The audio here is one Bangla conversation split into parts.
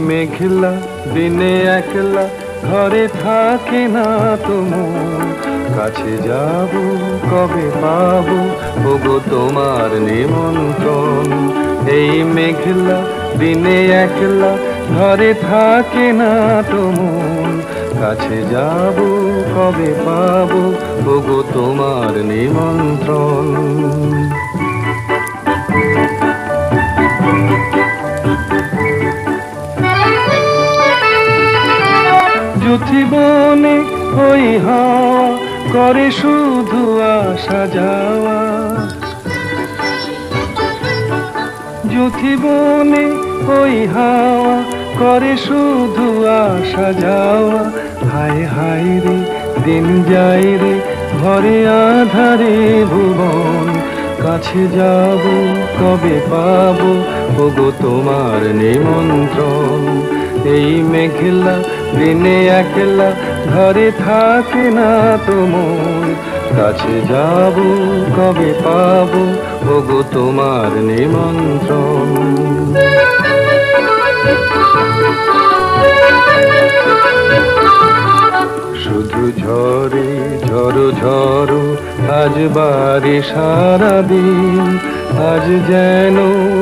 মেঘলা দিনে একলা ঘরে থাকে না তোমার, কাছে যাব কবে পাবো ওগো তোমার নিমন্ত্রণ। এই মেঘলা দিনে একলা ঘরে থাকে না তোমার, কাছে যাব কবে পাবো ওগো তোমার নিমন্ত্রণ। যুথিবনে ওই হাওয়া করে শুধু আসা যাওয়া, যুথিবনে ওই হাওয়া করে শুধু আসা যাওয়া। হায় হায় রে দিন যায় রে ঘরে আধারে ভুবন, কাছে যাব কবে পাবো ওগো তোমার নিমন্ত্রণ। এই মেঘলা দিনে একলা ঘরে থাকে না তোমার, কাছে যাব কবে পাবো ওগো তোমার নিমন্ত্রণ। শুধু ঝরে ঝড়ো ঝড়ো আজ বারে সারাদিন, আজ যেন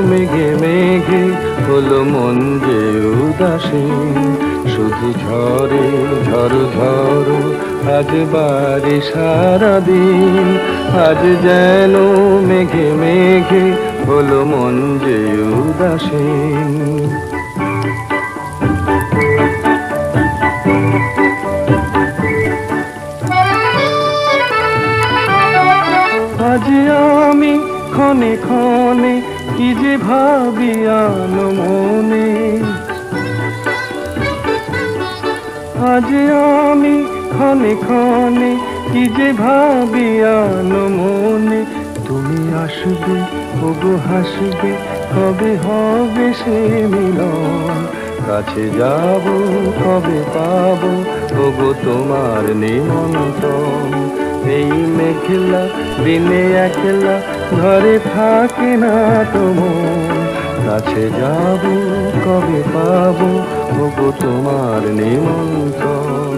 মেঘে মেঘে হলো মন যে উদাসীন। শুধু ঝরে ঝড়ো ঝড়ো আজ বারে সারাদিন, আজ যেন মেঘে মেঘে হলো মন যে উদাসীন। আজ আমি ক্ষণে ক্ষণে কি যে ভাবি আনো মনে, আজ আমি ক্ষণে ক্ষণে কি যে ভাবি আনো মনে। তুমি আসবে ওগো হাসবে কবে হবে সে মিলন, কাছে যাব কবে পাবো ওগো তোমার নিমন্ত্রণ। এই মেঘলা দিনে একলা ঘরে থাকে না তোমার, কাছে যাব কবে পাবো ওগো তোমার নিমন্ত্রণ।